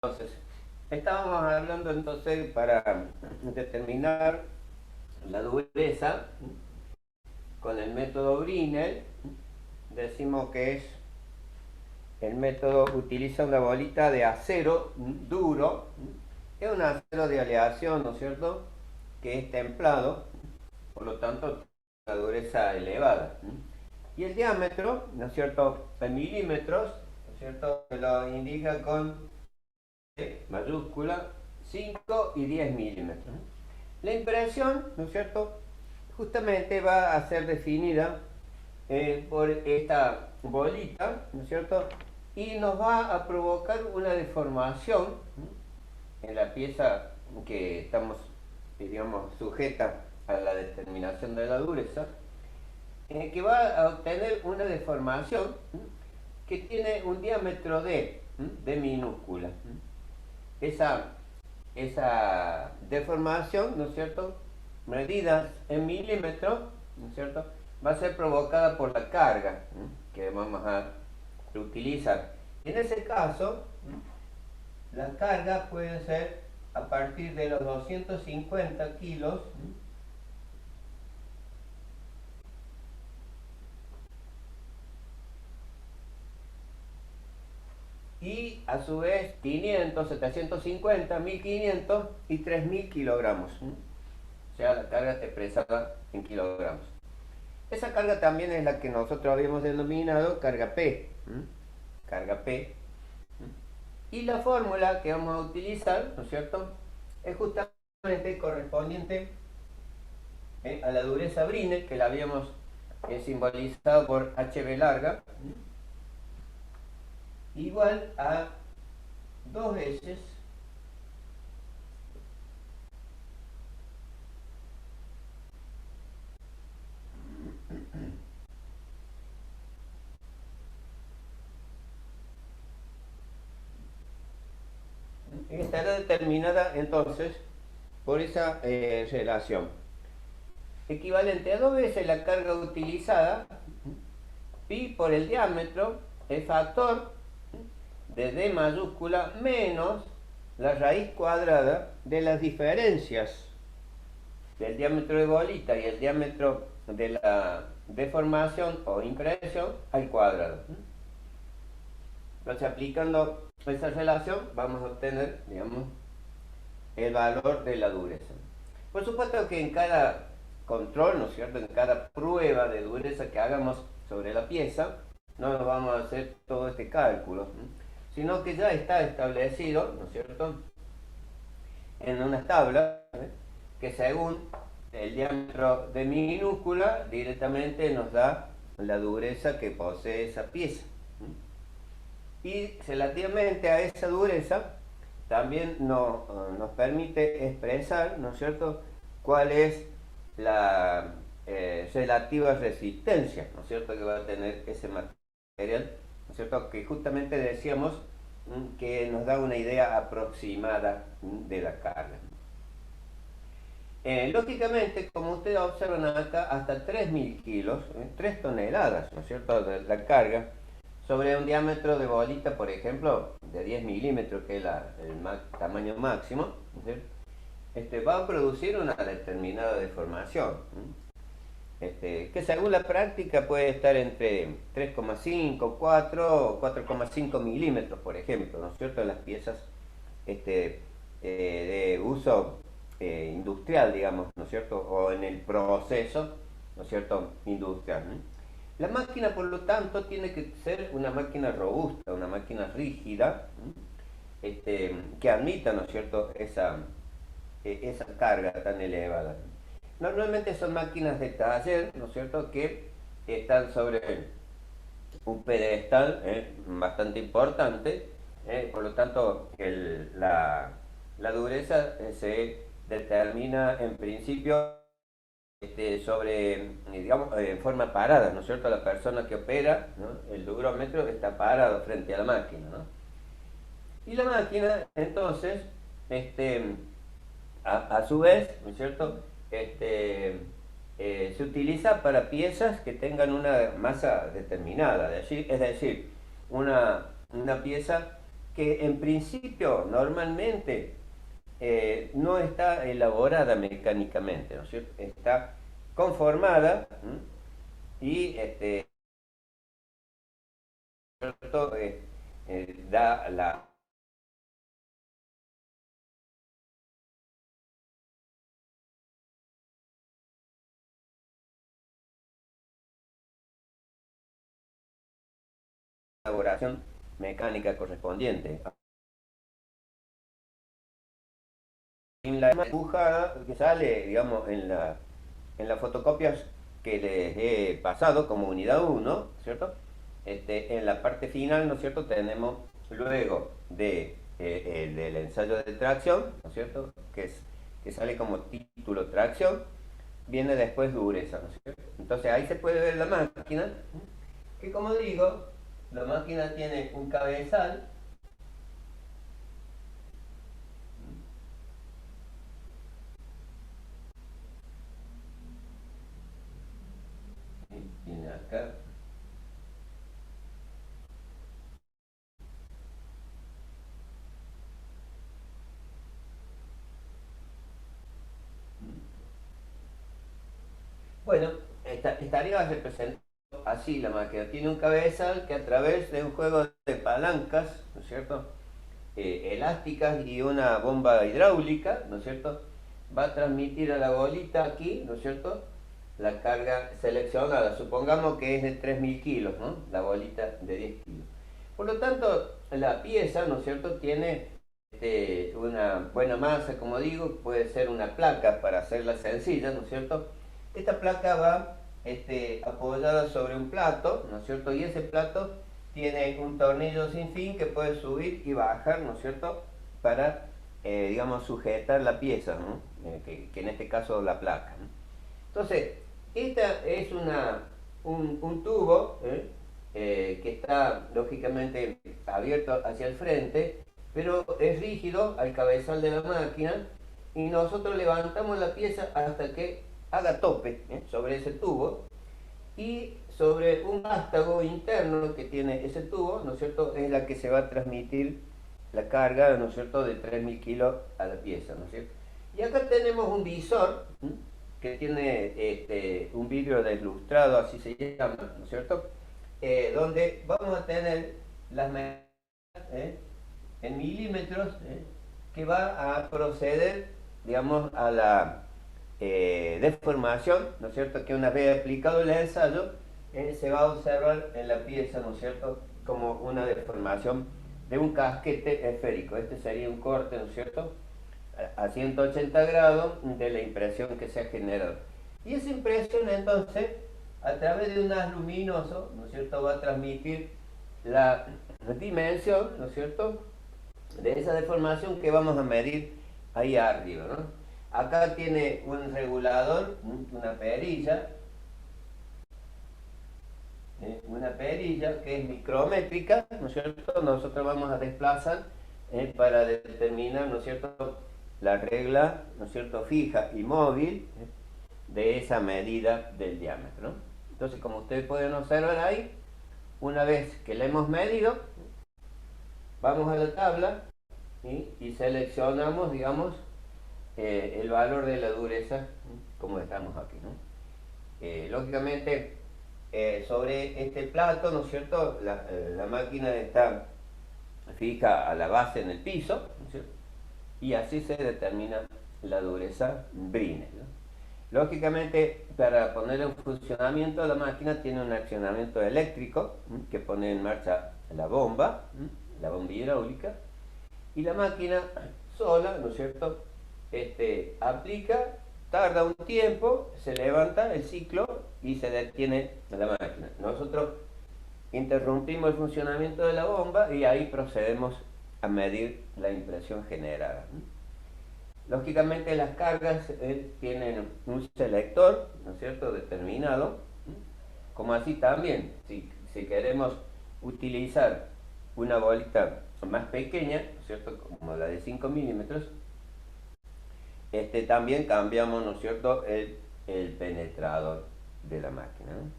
Entonces, estábamos hablando entonces para determinar la dureza con el método Brinell. Decimos que es el método utiliza una bolita de acero duro, es un acero de aleación, ¿no es cierto?, que es templado, por lo tanto la dureza elevada. Y el diámetro, ¿no es cierto?, en milímetros, ¿no es cierto?, lo indica con mayúscula 5 y 10 milímetros. La impresión, ¿no es cierto?, justamente va a ser definida por esta bolita, ¿no es cierto?, y nos va a provocar una deformación en la pieza que estamos, digamos, sujeta a la determinación de la dureza, que va a obtener una deformación que tiene un diámetro de minúscula. Esa deformación, ¿no es cierto?, medida en milímetros, ¿no es cierto?, va a ser provocada por la carga que vamos a utilizar. En ese caso, la carga puede ser a partir de los 250 kilos y a su vez 500, 750, 1500 y 3000 kilogramos. O sea, la carga está expresada en kilogramos. Esa carga también es la que nosotros habíamos denominado carga P. Carga P. Y la fórmula que vamos a utilizar, ¿no es cierto?, es justamente correspondiente a la dureza Brinell, que la habíamos simbolizado por HB larga, igual a 2 veces estará determinada entonces por esa relación. Equivalente a 2 veces la carga utilizada, pi por el diámetro, el factor de D mayúscula menos la raíz cuadrada de las diferencias del diámetro de bolita y el diámetro de la deformación o impresión al cuadrado. Entonces, aplicando esa relación, vamos a obtener, digamos, el valor de la dureza. Por supuesto que en cada control, ¿no es cierto?, en cada prueba de dureza que hagamos sobre la pieza, no nos vamos a hacer todo este cálculo, sino que ya está establecido, ¿no es cierto?, en unas tablas, que según el diámetro de minúscula directamente nos da la dureza que posee esa pieza. Y relativamente a esa dureza también nos permite expresar, ¿no es cierto?, cuál es la relativa resistencia, ¿no es cierto?, que va a tener ese material, ¿no es cierto?, que justamente decíamos que nos da una idea aproximada de la carga. Lógicamente, como ustedes observan acá, hasta 3000 kilos, 3 toneladas, ¿no es cierto?, de la carga sobre un diámetro de bolita, por ejemplo, de 10 milímetros, que es el tamaño máximo, va a producir una determinada deformación, que según la práctica puede estar entre 3,5, 4 o 4,5 milímetros, por ejemplo, ¿no es cierto?, en las piezas de uso industrial, digamos, ¿no es cierto?, o en el proceso, ¿no es cierto?, industrial. La máquina, por lo tanto, tiene que ser una máquina robusta, una máquina rígida, que admita, ¿no es cierto?, esa carga tan elevada. Normalmente son máquinas de taller, ¿no es cierto?, que están sobre un pedestal bastante importante, por lo tanto la dureza se determina en principio sobre, digamos, en forma parada, ¿no es cierto? La persona que opera, ¿no?, el durómetro está parado frente a la máquina, ¿no? Y la máquina, entonces, a su vez, ¿no es cierto?, se utiliza para piezas que tengan una masa determinada, es decir, una pieza que en principio normalmente no está elaborada mecánicamente, ¿no es cierto? Está conformada, ¿m? Y ¿cierto? Da la elaboración mecánica correspondiente. En la dibujada que sale, digamos, en las fotocopias que les he pasado como unidad 1, ¿cierto? En la parte final, ¿no es cierto? Tenemos luego del ensayo de tracción, ¿no es cierto? Que sale como título tracción, viene después dureza, ¿no es cierto? Entonces ahí se puede ver la máquina, que como digo, la máquina tiene un cabezal, viene acá. Bueno, estaría representado así la máquina. Tiene un cabezal que a través de un juego de palancas, ¿no es cierto? Elásticas y una bomba hidráulica, ¿no es cierto? Va a transmitir a la bolita aquí, ¿no es cierto? La carga seleccionada. Supongamos que es de 3.000 kilos, ¿no? La bolita de 10 kilos. Por lo tanto, la pieza, ¿no es cierto? Tiene una buena masa, como digo, puede ser una placa para hacerla sencilla, ¿no es cierto? Esta placa va apoyada sobre un plato, ¿no es cierto? Y ese plato tiene un tornillo sin fin que puede subir y bajar, ¿no es cierto? Para, digamos, sujetar la pieza, ¿no? Que en este caso la placa, ¿no? Entonces, esta es un tubo que está lógicamente abierto hacia el frente, pero es rígido al cabezal de la máquina y nosotros levantamos la pieza hasta que haga tope sobre ese tubo y sobre un vástago interno que tiene ese tubo, ¿no es cierto?, es la que se va a transmitir la carga, ¿no es cierto?, de 3.000 kilos a la pieza, ¿no es cierto? Y acá tenemos un visor que tiene un vidrio deslustrado, así se llama, ¿no es cierto?, donde vamos a tener las medidas en milímetros que va a proceder, digamos, a la deformación, ¿no es cierto?, que una vez aplicado el ensayo, se va a observar en la pieza, ¿no es cierto?, como una deformación de un casquete esférico. Este sería un corte, ¿no es cierto?, a 180 grados de la impresión que se ha generado. Y esa impresión entonces, a través de un haz luminoso, ¿no es cierto?, va a transmitir la dimensión, ¿no es cierto?, de esa deformación que vamos a medir ahí arriba, ¿no? Acá tiene un regulador, una perilla que es micrométrica, ¿no es cierto? Nosotros vamos a desplazar para determinar, ¿no es cierto?, la regla, ¿no es cierto?, fija y móvil de esa medida del diámetro, ¿no? Entonces, como ustedes pueden observar ahí, una vez que la hemos medido, vamos a la tabla y seleccionamos, digamos, el valor de la dureza, como estamos aquí, ¿no? Lógicamente, sobre este plato, ¿no es cierto?, la máquina está fija a la base en el piso, ¿no es cierto?, y así se determina la dureza Brinell, ¿no? Lógicamente, para poner en funcionamiento la máquina tiene un accionamiento eléctrico que pone en marcha la bomba hidráulica, y la máquina sola, ¿no es cierto?, aplica, tarda un tiempo, se levanta el ciclo y se detiene la máquina. Nosotros interrumpimos el funcionamiento de la bomba y ahí procedemos a medir la impresión generada. Lógicamente las cargas tienen un selector, ¿no es cierto?, determinado, como así también, si queremos utilizar una bolita más pequeña, ¿no es cierto?, como la de 5 milímetros, también cambiamos, ¿no es cierto?, el penetrador de la máquina, ¿no?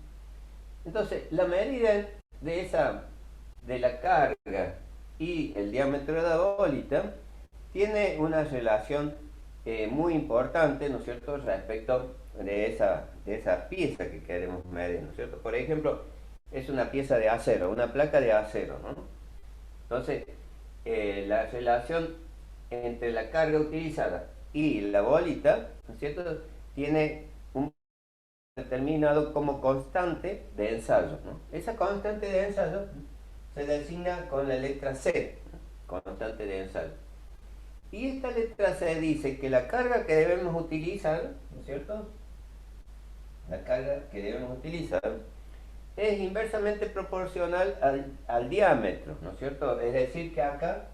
Entonces, la medida de la carga y el diámetro de la bolita tiene una relación muy importante, ¿no es cierto?, respecto de esa pieza que queremos medir, ¿no es cierto? Por ejemplo, es una pieza de acero, una placa de acero, ¿no? Entonces, la relación entre la carga utilizada y la bolita, ¿no es cierto?, tiene un determinado como constante de ensayo, ¿no? Esa constante de ensayo se designa con la letra C, ¿no?, constante de ensayo. Y esta letra C dice que la carga que debemos utilizar, ¿no es cierto?, la carga que debemos utilizar es inversamente proporcional al diámetro, ¿no es cierto? Es decir, que acá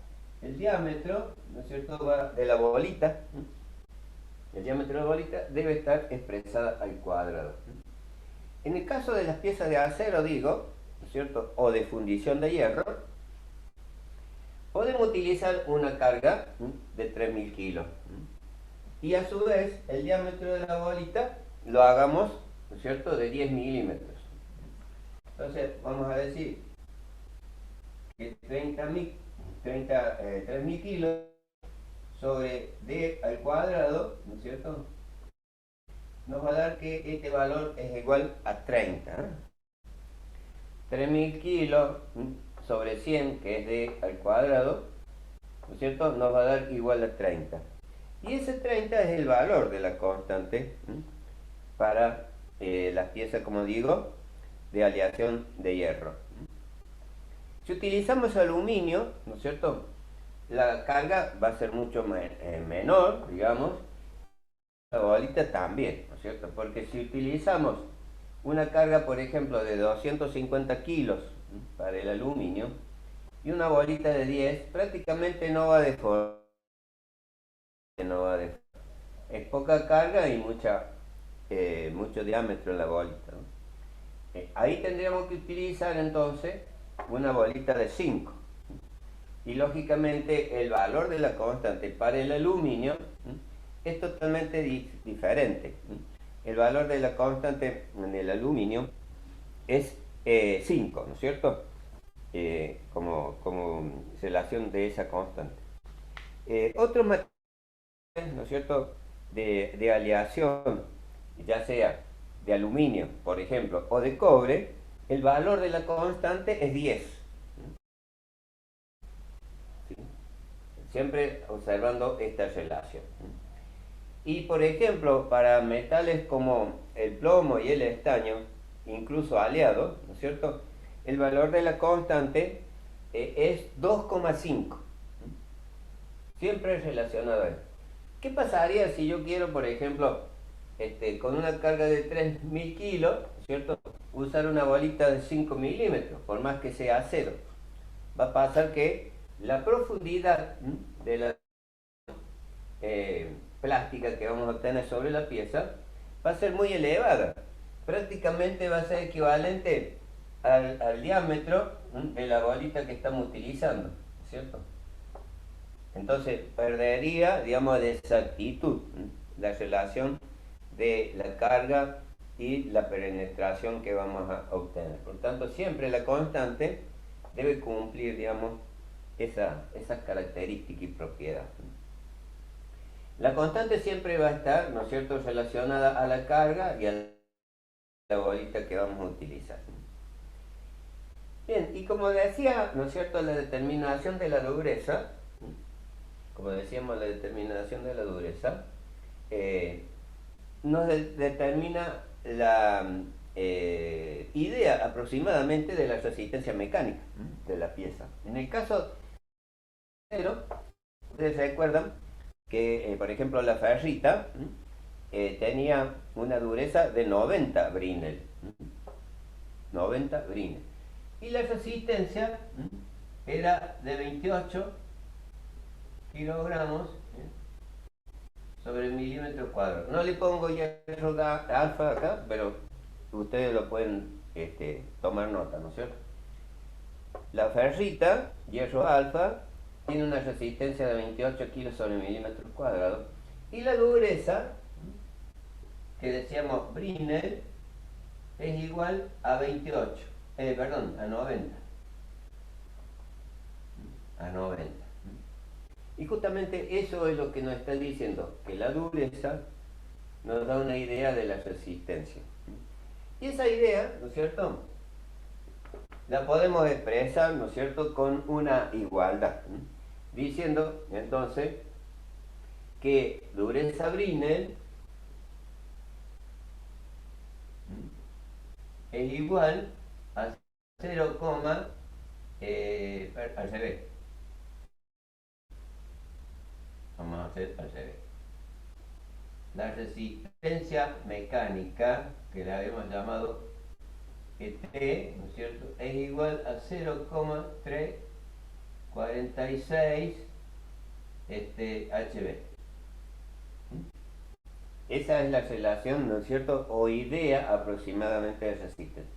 el diámetro, ¿no es cierto?, va de la bolita, el diámetro de la bolita debe estar expresada al cuadrado. En el caso de las piezas de acero, digo, ¿no es cierto?, o de fundición de hierro, podemos utilizar una carga de 3000 kilos. Y a su vez, el diámetro de la bolita lo hagamos, ¿no es cierto?, de 10 milímetros. Entonces, vamos a decir que 3.000 kilos sobre d al cuadrado, ¿no es cierto?, nos va a dar que este valor es igual a 30. 3.000 kilos sobre 100, que es d al cuadrado, ¿no es cierto?, nos va a dar igual a 30. Y ese 30 es el valor de la constante para las piezas, como digo, de aleación de hierro. Si utilizamos aluminio, ¿no es cierto?, la carga va a ser mucho menor, digamos, la bolita también, ¿no es cierto? Porque si utilizamos una carga, por ejemplo, de 250 kilos para el aluminio y una bolita de 10, prácticamente no va a deformar. Es poca carga y mucho diámetro en la bolita, ¿no? Ahí tendríamos que utilizar entonces una bolita de 5. Y lógicamente el valor de la constante para el aluminio es totalmente diferente. El valor de la constante en el aluminio es 5, ¿no es cierto? Como relación de esa constante. Otros materiales, ¿no es cierto?, de aleación, ya sea de aluminio, por ejemplo, o de cobre, el valor de la constante es 10. ¿Sí? Siempre observando esta relación. Y por ejemplo, para metales como el plomo y el estaño, incluso aliados, ¿no es cierto?, el valor de la constante es 2,5. Siempre es relacionado a él. ¿Qué pasaría si yo quiero, por ejemplo, con una carga de 3.000 kilos, ¿cierto?, usar una bolita de 5 milímetros, por más que sea acero? Va a pasar que la profundidad de la plástica que vamos a obtener sobre la pieza va a ser muy elevada. Prácticamente va a ser equivalente al diámetro de la bolita que estamos utilizando, ¿cierto? Entonces perdería, digamos, de exactitud la relación de la carga y la penetración que vamos a obtener. Por tanto, siempre la constante debe cumplir, digamos, esas características y propiedades. La constante siempre va a estar, ¿no es cierto?, relacionada a la carga y a la bolita que vamos a utilizar. Bien, y como decía, ¿no es cierto?, la determinación de la dureza, como decíamos, la determinación de la dureza, nos determina la idea aproximadamente de la resistencia mecánica de la pieza. En el caso de acero, ustedes recuerdan que, por ejemplo, la ferrita tenía una dureza de 90 Brinell. 90 Brinell. Y la resistencia era de 28 kilogramos sobre el milímetro cuadrado. No le pongo hierro alfa acá, pero ustedes lo pueden tomar nota, ¿no es cierto? La ferrita, hierro alfa, tiene una resistencia de 28 kilos sobre milímetro cuadrado. Y la dureza, que decíamos Brinell, es igual a 28, perdón, a 90. a 90. Y justamente eso es lo que nos está diciendo, que la dureza nos da una idea de la resistencia. Y esa idea, ¿no es cierto?, la podemos expresar, ¿no es cierto?, con una igualdad, diciendo entonces que dureza Brinell es igual a 0, al revés. Vamos a hacer al revés. La resistencia mecánica, que la habíamos llamado T, ¿no es cierto?, es igual a 0,346 HB. Esa es la relación, ¿no es cierto?, o idea aproximadamente de resistencia.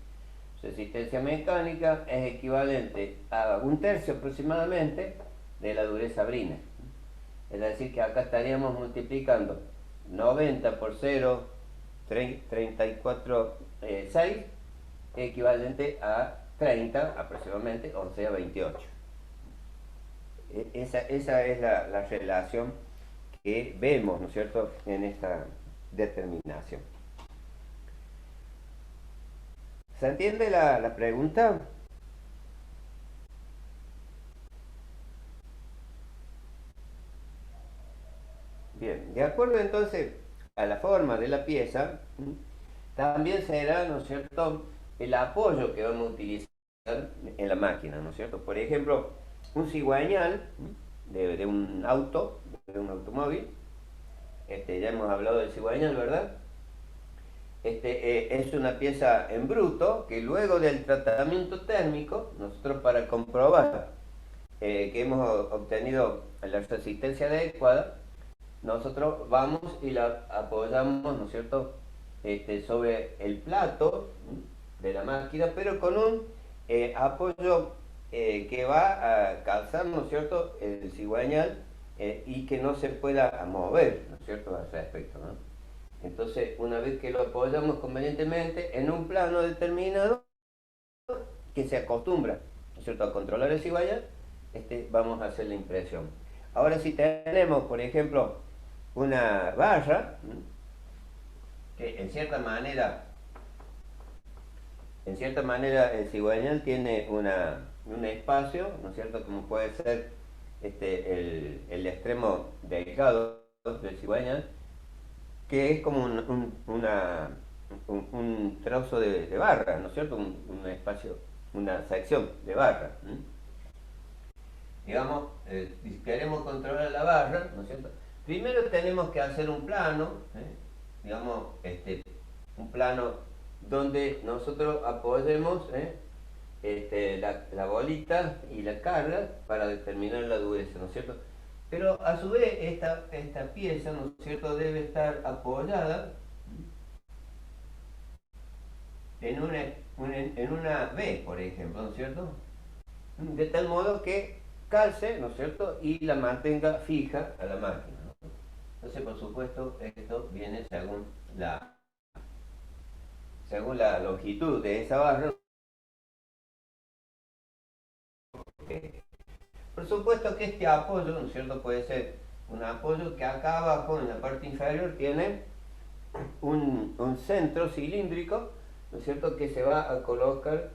Resistencia mecánica es equivalente a 1/3 aproximadamente de la dureza Brinell. Es decir, que acá estaríamos multiplicando 90 por 0,34,6, equivalente a 30 aproximadamente, o sea 28. Esa es la relación que vemos, ¿no es cierto?, en esta determinación. ¿Se entiende la pregunta? Bien, de acuerdo entonces a la forma de la pieza, también será, ¿no es cierto?, el apoyo que vamos a utilizar en la máquina, ¿no es cierto? Por ejemplo, un cigüeñal de un auto, de un automóvil, ya hemos hablado del cigüeñal, ¿verdad? Es una pieza en bruto que luego del tratamiento térmico, nosotros para comprobar que hemos obtenido la resistencia adecuada, nosotros vamos y la apoyamos, ¿no es cierto?, sobre el plato de la máquina, pero con un apoyo que va a calzar, ¿no es cierto?, el cigüeñal y que no se pueda mover, ¿no es cierto?, al respecto, ¿no? Entonces, una vez que lo apoyamos convenientemente en un plano determinado que se acostumbra, ¿no es cierto?, a controlar el cigüeñal, vamos a hacer la impresión. Ahora, si tenemos, por ejemplo, una barra que en cierta manera el cigüeñal tiene un espacio, ¿no es cierto?, como puede ser el extremo delgado del cigüeñal, que es como un trozo de barra, ¿no es cierto?, un espacio, una sección de barra. Digamos, si queremos controlar la barra, ¿no es cierto?, primero tenemos que hacer un plano, digamos, un plano donde nosotros apoyemos la bolita y la carga para determinar la dureza, ¿no es cierto? Pero a su vez esta pieza, ¿no es cierto?, debe estar apoyada en una B, por ejemplo, ¿no es cierto?, de tal modo que calce, ¿no es cierto?, y la mantenga fija a la máquina, ¿no? Entonces, por supuesto, esto viene según la longitud de esa barra. Por supuesto que este apoyo, ¿no es cierto?, puede ser un apoyo que acá abajo, en la parte inferior, tiene un centro cilíndrico, ¿no es cierto?, que se va a colocar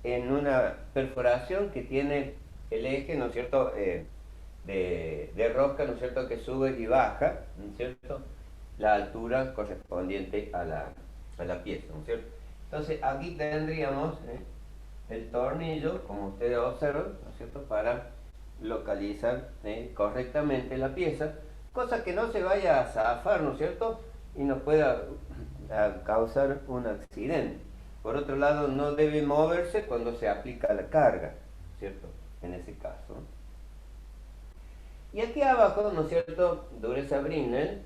en una perforación que tiene el eje, ¿no es cierto?, de rosca, ¿no es cierto?, que sube y baja, ¿no es cierto?, la altura correspondiente a la pieza, ¿no es cierto? Entonces aquí tendríamos el tornillo, como ustedes observan, ¿no es cierto?, para localizar correctamente la pieza, cosa que no se vaya a zafar, ¿no es cierto?, y nos pueda causar un accidente. Por otro lado, no debe moverse cuando se aplica la carga, ¿cierto?, en ese caso. Y aquí abajo, ¿no es cierto?, dureza Brinell,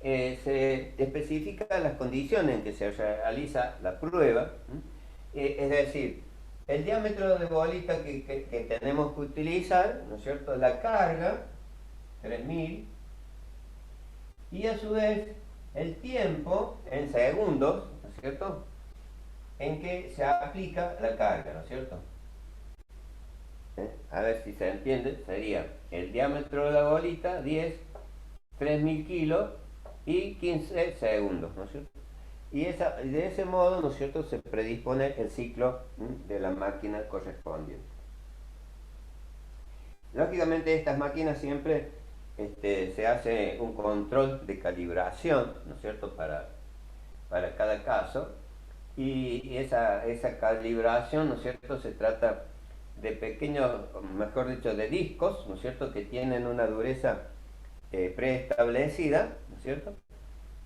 se especifican las condiciones en que se realiza la prueba, es decir, el diámetro de bolita que tenemos que utilizar, ¿no es cierto?, la carga, 3000, y a su vez el tiempo en segundos, ¿no es cierto?, en que se aplica la carga, ¿no es cierto? a ver si se entiende, sería el diámetro de la bolita, 10, 3000 kilos y 15 segundos, ¿no es cierto? Y de ese modo, ¿no es cierto?, se predispone el ciclo de la máquina correspondiente. Lógicamente estas máquinas siempre se hace un control de calibración, ¿no es cierto?, para cada caso, y esa calibración, ¿no es cierto?, se trata de pequeños, mejor dicho, de discos, ¿no es cierto?, que tienen una dureza preestablecida, ¿no es cierto?,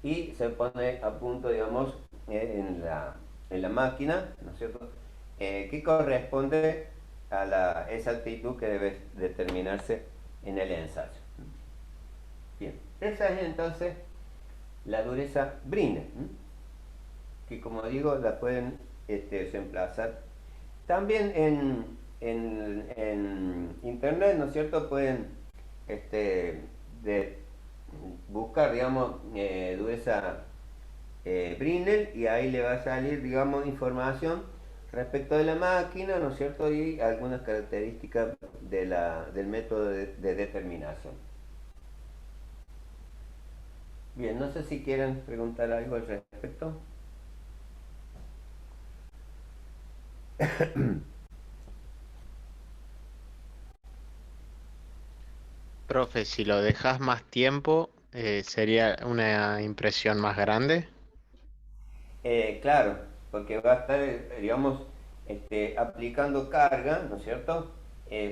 y se pone a punto, digamos, en la máquina, ¿no es cierto?, que corresponde a la exactitud que debe determinarse en el ensayo. Bien, esa es entonces la dureza Brinell, que como digo la pueden reemplazar. También en internet, ¿no es cierto?, pueden de buscar, digamos, dureza Brinell, y ahí le va a salir, digamos, información respecto de la máquina, ¿no es cierto?, y algunas características del método de determinación. Bien, no sé si quieren preguntar algo al respecto. Profe, si lo dejas más tiempo, ¿sería una impresión más grande? Claro, porque va a estar, digamos, aplicando carga, ¿no es cierto?,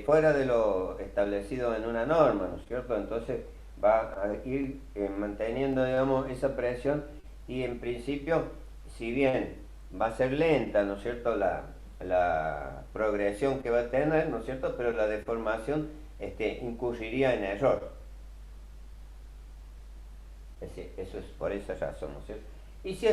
fuera de lo establecido en una norma, ¿no es cierto? Entonces va a ir manteniendo, digamos, esa presión, y en principio, si bien va a ser lenta, ¿no es cierto?, la progresión que va a tener, ¿no es cierto?, pero la deformación incurriría en error. Eso es por esa razón, ¿no es cierto? Y si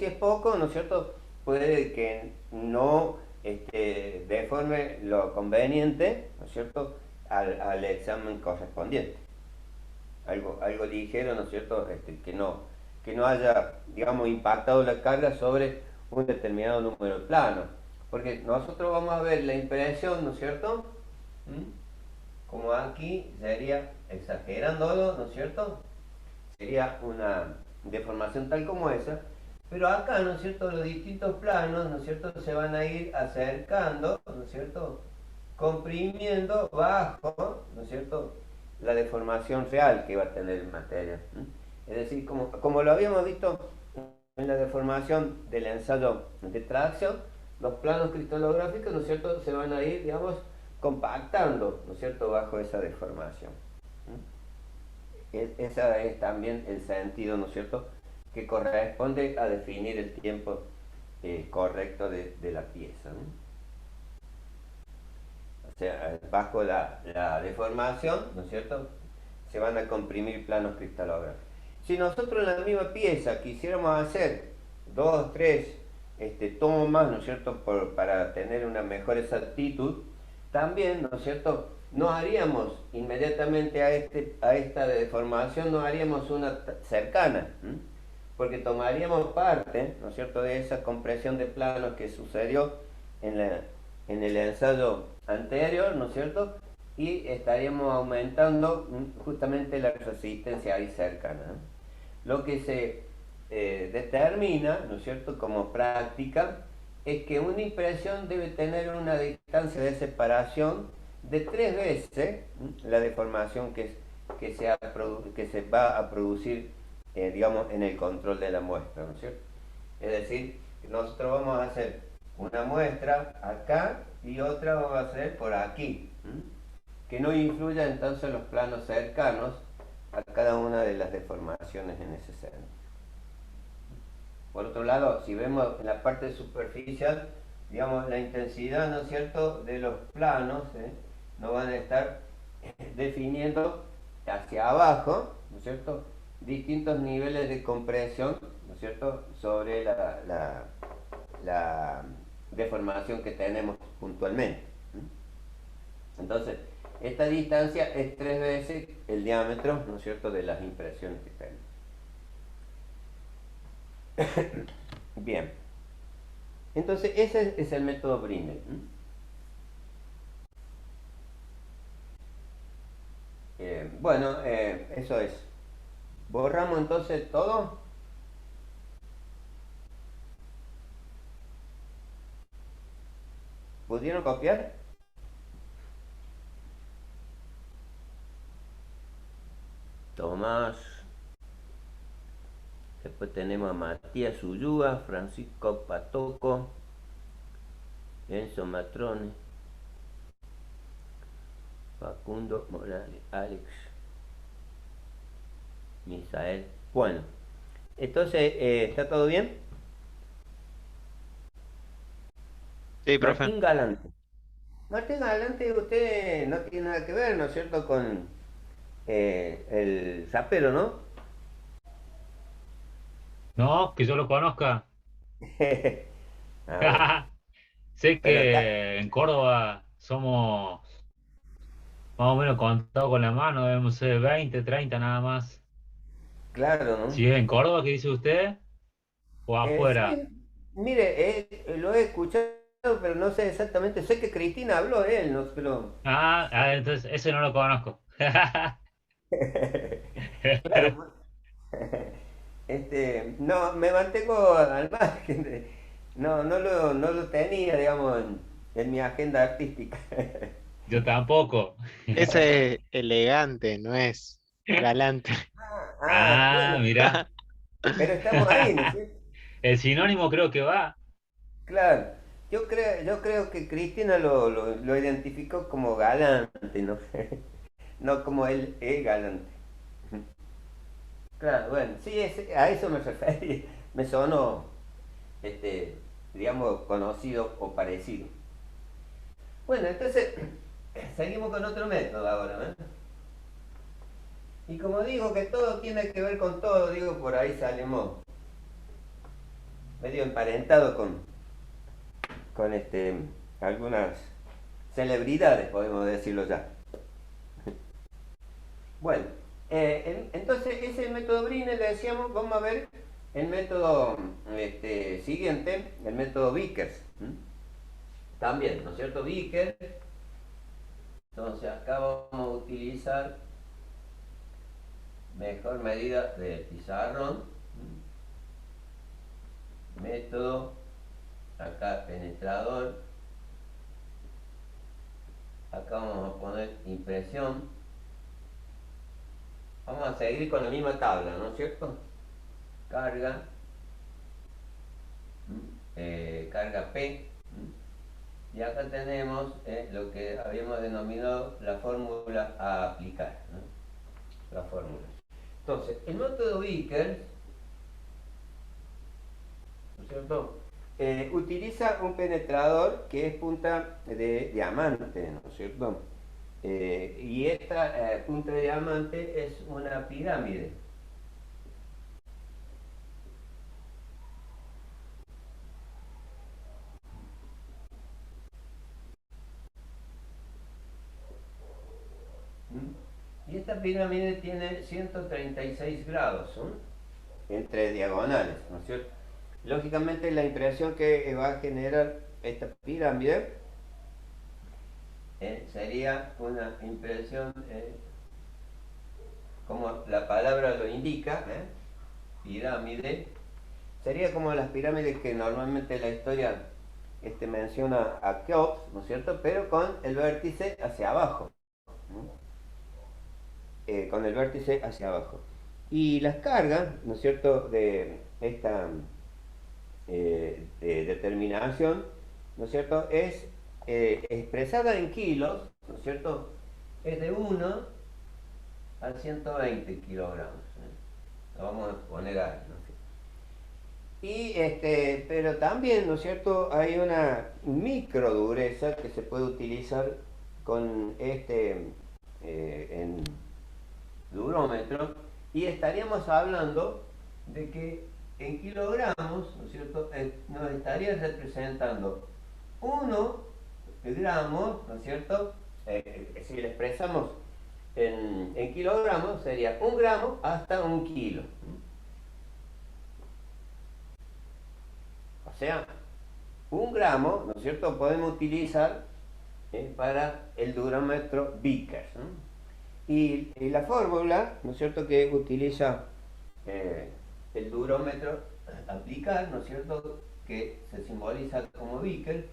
es poco, ¿no es cierto?, puede que no deforme lo conveniente, ¿no es cierto?, al examen correspondiente. Algo ligero, ¿no es cierto?, que no haya, digamos, impactado la carga sobre un determinado número de planos. Porque nosotros vamos a ver la impresión, ¿no es cierto?, como aquí sería, exagerándolo, ¿no es cierto?, sería una deformación tal como esa, pero acá, ¿no es cierto?, los distintos planos, ¿no es cierto?, se van a ir acercando, ¿no es cierto?, comprimiendo bajo, ¿no es cierto?, la deformación real que va a tener el material. Es decir, como lo habíamos visto en la deformación del ensayo de tracción, los planos cristalográficos, ¿no es cierto?, se van a ir, digamos, compactando, ¿no es cierto?, bajo esa deformación. Ese es también el sentido, ¿no es cierto?, que corresponde a definir el tiempo correcto de la pieza, ¿no? O sea, bajo la deformación, ¿no es cierto?, se van a comprimir planos cristalográficos. Si nosotros en la misma pieza quisiéramos hacer dos, tres tomas, ¿no es cierto?, para tener una mejor exactitud, también, ¿no es cierto?, no haríamos inmediatamente a esta deformación, no haríamos una cercana, porque tomaríamos parte, ¿no es cierto?, de esa compresión de planos que sucedió en, en el ensayo anterior, ¿no es cierto?, y estaríamos aumentando justamente la resistencia ahí cercana, ¿no? Lo que se determina, ¿no es cierto?, como práctica, es que una impresión debe tener una distancia de separación de 3 veces la deformación que se va a producir, digamos, en el control de la muestra, ¿no es cierto? Es decir, nosotros vamos a hacer una muestra acá y otra vamos a hacer por aquí, que no influya entonces los planos cercanos a cada una de las deformaciones en ese sentido. Por otro lado, si vemos en la parte superficial, digamos, la intensidad, ¿no es cierto?, de los planos, no van a estar definiendo hacia abajo, ¿no es cierto?, distintos niveles de compresión, ¿no es cierto?, sobre la deformación que tenemos puntualmente. Entonces, esta distancia es 3 veces el diámetro, ¿no es cierto?, de las impresiones que tenemos. Bien, entonces ese es el método Brinell. Bueno, eso es. Borramos entonces todo. ¿Pudieron copiar? Tomás. Después tenemos a Matías Ullúa, Francisco Patoco, Enzo Matrone, Facundo Morales, Alex, Misael. Bueno, entonces, ¿está todo bien? Sí, profe. Martín Galante. Martín Galante, usted no tiene nada que ver, ¿no es cierto?, con el zapero, ¿no? No, que yo lo conozca. Ah, bueno. Sé Pero está que en Córdoba somos más o menos contados con la mano, debemos ser 20, 30 nada más. claro, ¿no? Si es en Córdoba, ¿qué dice usted? ¿O afuera? Sí, mire, lo he escuchado, pero no sé exactamente. Sé que Cristina habló de él, ¿no? Pero Entonces ese no lo conozco. claro, no, me mantengo al margen. No, no lo tenía, digamos, en mi agenda artística. Yo tampoco. Ese es elegante, no es galante. Ah, Bueno, mira. pero estamos ahí, ¿no es cierto? El sinónimo creo que va. Claro. Yo creo que Cristina lo identificó como galante, ¿no? No como él es galante. Claro, bueno, sí, a eso me refería. Me sonó, este, digamos, conocido o parecido. Bueno, entonces, seguimos con otro método ahora, ¿eh? Y como digo que todo tiene que ver con todo, digo, por ahí salimos medio emparentados con algunas celebridades, podemos decirlo ya. Bueno, entonces ese método Brinell, le decíamos, vamos a ver el método siguiente, el método Vickers. También, ¿no es cierto? Vickers. Entonces acá vamos a utilizar mejor medida de pizarrón. Método, acá penetrador. Acá vamos a poner impresión. Vamos a seguir con la misma tabla, ¿no es cierto? Carga, carga P. Y acá tenemos lo que habíamos denominado la fórmula a aplicar, ¿no? La fórmula. Entonces, el método Vickers, ¿no es cierto? Utiliza un penetrador que es punta de diamante, ¿no es cierto? Y esta punta de diamante es una pirámide. Y esta pirámide tiene 136 grados, ¿no?, entre diagonales, ¿no es cierto? Lógicamente la impresión que va a generar esta pirámide sería una impresión, como la palabra lo indica, pirámide, sería como las pirámides que normalmente la historia menciona a Keops, ¿no es cierto? Pero con el vértice hacia abajo, ¿no? Con el vértice hacia abajo. Y las cargas, ¿no es cierto?, de esta determinación, ¿no es cierto?, es expresada en kilos, ¿no es cierto?, es de 1 a 120 kilogramos. Lo vamos a poner ahí, ¿no? Y pero también, ¿no es cierto?, hay una micro dureza que se puede utilizar con en durómetro, y estaríamos hablando de que en kilogramos, ¿no es cierto?, nos estaría representando 1 gramo, ¿no es cierto? Si le expresamos en kilogramos, sería 1 gramo hasta 1 kilo. O sea, 1 gramo, ¿no es cierto?, podemos utilizar para el durómetro Vickers, ¿no? Y la fórmula, ¿no es cierto?, que utiliza el durómetro aplicar, ¿no es cierto?, que se simboliza como Vickers,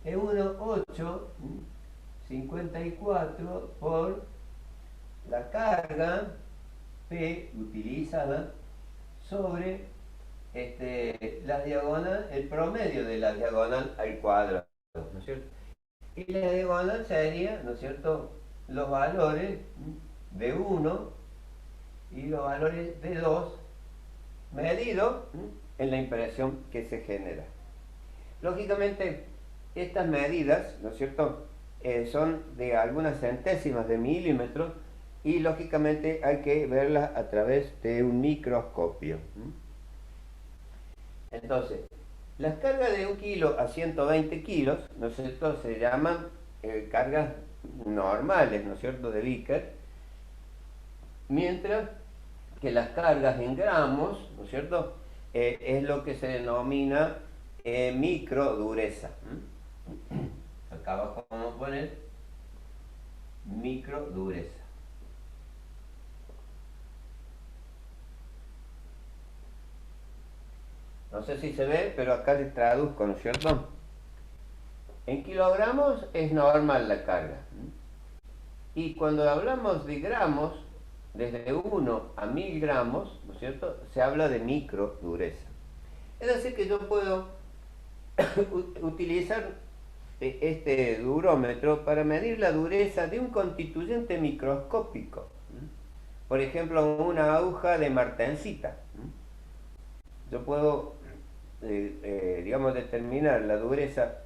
es 1,854 por la carga P utilizada sobre la diagonal, el promedio de la diagonal al cuadrado, ¿no es cierto? Y la diagonal sería, ¿no es cierto?, los valores de 1 y los valores de 2 medidos en la impresión que se genera. Lógicamente, estas medidas, ¿no es cierto?, son de algunas centésimas de milímetros y lógicamente hay que verlas a través de un microscopio. Entonces, las cargas de 1 kilo a 120 kilos, ¿no es cierto?, se llaman cargas normales, ¿no es cierto?, de Vickers, mientras que las cargas en gramos, ¿no es cierto?, es lo que se denomina microdureza. Acá abajo vamos a poner microdureza. No sé si se ve, pero acá les traduzco, ¿no es cierto? En kilogramos es normal la carga. Y cuando hablamos de gramos, desde 1 a 1000 gramos, ¿no es cierto?, se habla de microdureza. Es decir, que yo puedo utilizar este durómetro para medir la dureza de un constituyente microscópico. Por ejemplo, una aguja de martensita. Yo puedo, digamos, determinar la dureza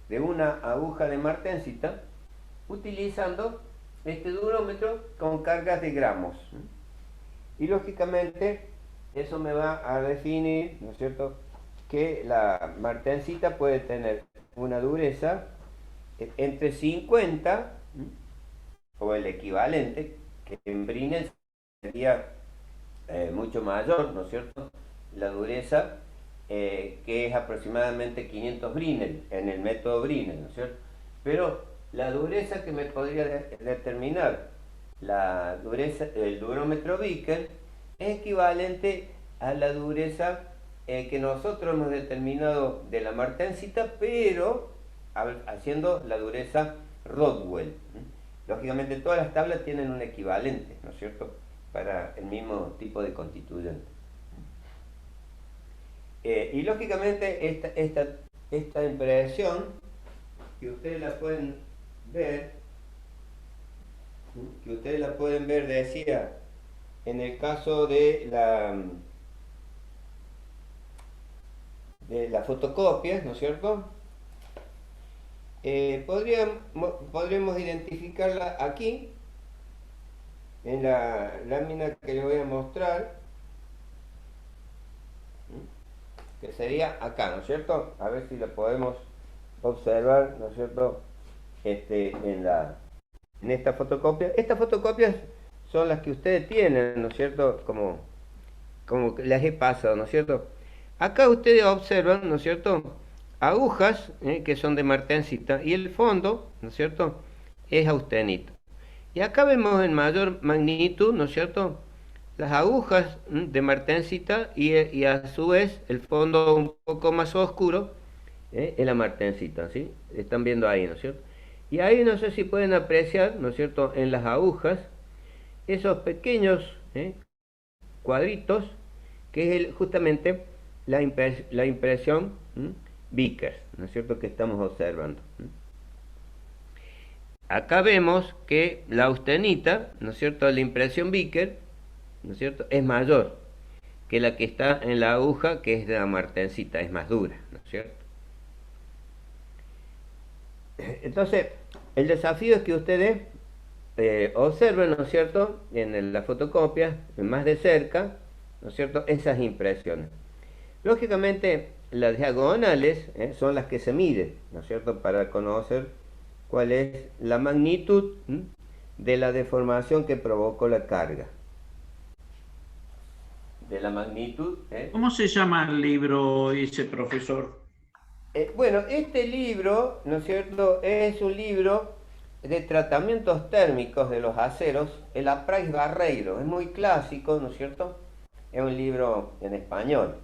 de una aguja de martensita utilizando este durómetro con cargas de gramos. Y lógicamente eso me va a definir, ¿no es cierto?, que la martensita puede tener una dureza entre 50 o el equivalente, que en Brinell sería mucho mayor, ¿no es cierto?, la dureza, que es aproximadamente 500 Brinell en el método Brinell, ¿no es cierto? Pero la dureza que me podría determinar la dureza, el durómetro Vickers, es equivalente a la dureza que nosotros hemos determinado de la martensita, pero haciendo la dureza Rodwell. Lógicamente todas las tablas tienen un equivalente, ¿no es cierto?, para el mismo tipo de constituyente. Y lógicamente esta impresión, que ustedes la pueden ver, decía, en el caso de la fotocopia, ¿no es cierto?, podríamos identificarla aquí, en la lámina que les voy a mostrar, que sería acá, ¿no es cierto? A ver si la podemos observar, ¿no es cierto?, en esta fotocopia. Estas fotocopias son las que ustedes tienen, ¿no es cierto?, como las he pasado, ¿no es cierto? Acá ustedes observan, ¿no es cierto?, agujas que son de martensita y el fondo, ¿no es cierto?, es austenito. Y acá vemos en mayor magnitud, ¿no es cierto?, las agujas de martensita y a su vez el fondo un poco más oscuro es la martensita, ¿sí? Están viendo ahí, ¿no es cierto? Y ahí no sé si pueden apreciar, ¿no es cierto?, en las agujas esos pequeños cuadritos que es justamente la impresión Vickers, ¿no es cierto?, que estamos observando. Acá vemos que la austenita, ¿no es cierto?, la impresión Vickers, ¿no es cierto?, es mayor que la que está en la aguja, que es de la martensita, es más dura, ¿no es cierto? Entonces, el desafío es que ustedes observen, ¿no es cierto?, en la fotocopia, más de cerca, ¿no es cierto?, esas impresiones. Lógicamente, las diagonales son las que se miden, ¿no es cierto?, para conocer cuál es la magnitud de la deformación que provocó la carga. De la magnitud. ¿Cómo se llama el libro ese, profesor? Bueno, este libro, ¿no es cierto?, es un libro de tratamientos térmicos de los aceros, el Aprais Barreiro. Es muy clásico, ¿no es cierto? Es un libro en español.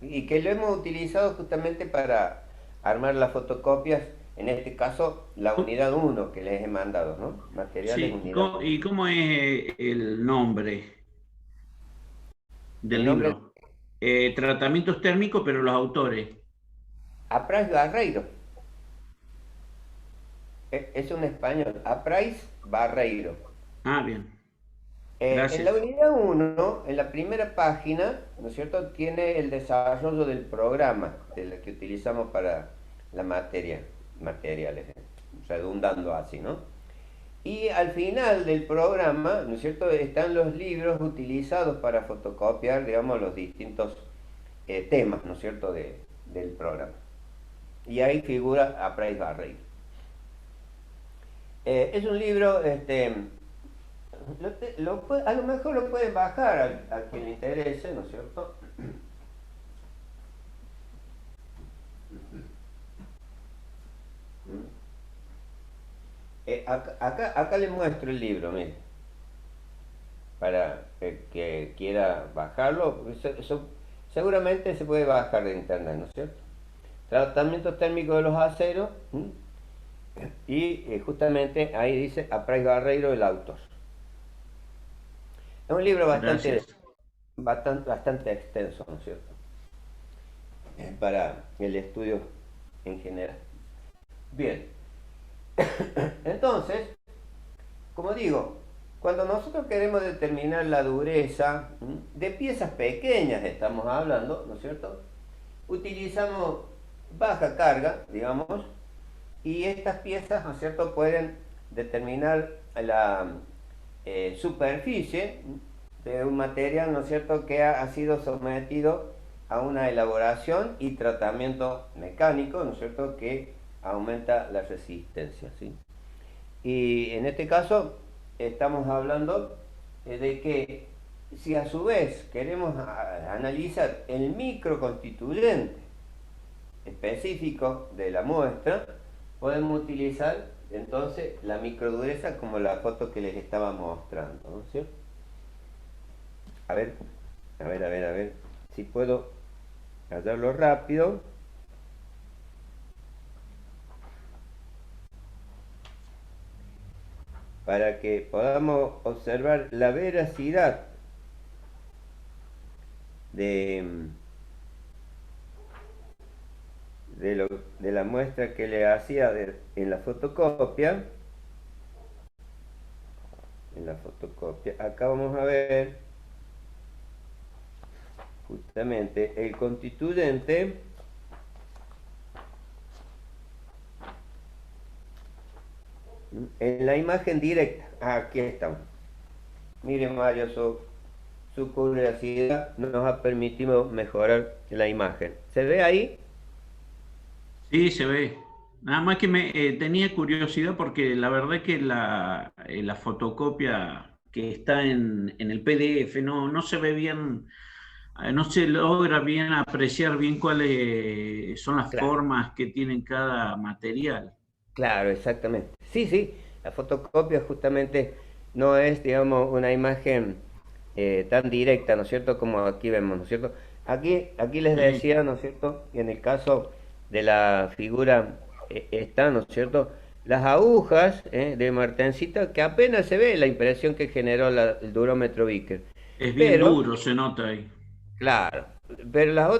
Y que lo hemos utilizado justamente para armar las fotocopias, en este caso la unidad 1 que les he mandado, ¿no? Materiales Sí, unidad 1. ¿y cómo es el nombre del El nombre es libro? Tratamientos térmicos, pero los autores. Aprais Barreiro. Es un español, Aprais Barreiro. Ah, bien, En la gracias. unidad 1, en la primera página, ¿no es cierto?, tiene el desarrollo del programa de la que utilizamos para la materia, materiales, redundando así, ¿no? Y al final del programa, ¿no es cierto?, están los libros utilizados para fotocopiar, digamos, los distintos temas, ¿no es cierto?, del programa. Y ahí figura Aprais Barreiro. Es un libro, a lo mejor lo pueden bajar a quien le interese, ¿no es cierto? Acá le muestro el libro, mire, para el que quiera bajarlo. Seguramente se puede bajar de internet, ¿no es cierto? Tratamiento térmico de los aceros. Y justamente ahí dice Aprais Barreiro, el autor. Es un libro Gracias. bastante extenso, ¿no es cierto? Para el estudio en general. Bien, entonces, como digo, cuando nosotros queremos determinar la dureza de piezas pequeñas, estamos hablando, ¿no es cierto? Utilizamos baja carga, digamos, y estas piezas, ¿no es cierto?, pueden determinar la superficie de un material, ¿no es cierto?, que ha sido sometido a una elaboración y tratamiento mecánico, ¿no es cierto?, que aumenta la resistencia, ¿sí? Y en este caso estamos hablando de que si a su vez queremos analizar el microconstituyente específico de la muestra, podemos utilizar entonces la microdureza como la foto que les estaba mostrando, ¿no es cierto? A ver si puedo hallarlo rápido. Para que podamos observar la veracidad de la muestra que le hacía en la fotocopia. Acá vamos a ver justamente el constituyente en la imagen directa. Aquí estamos. Miren, Mario, su curiosidad nos ha permitido mejorar la imagen. ¿Se ve ahí? Sí, se ve. Nada más que me tenía curiosidad porque la verdad es que la fotocopia que está en el PDF no se ve bien, no se logra bien apreciar bien cuáles son las Claro. formas que tienen cada material. Claro, exactamente. Sí, sí, la fotocopia justamente no es, digamos, una imagen tan directa, ¿no es cierto?, como aquí vemos, ¿no es cierto? Aquí les Sí, decía, ¿no es cierto?, en el caso de la figura está, ¿no es cierto?, las agujas de martencita, que apenas se ve la impresión que generó el durómetro Vickers. es bien Pero, duro, se nota ahí. claro, pero las otras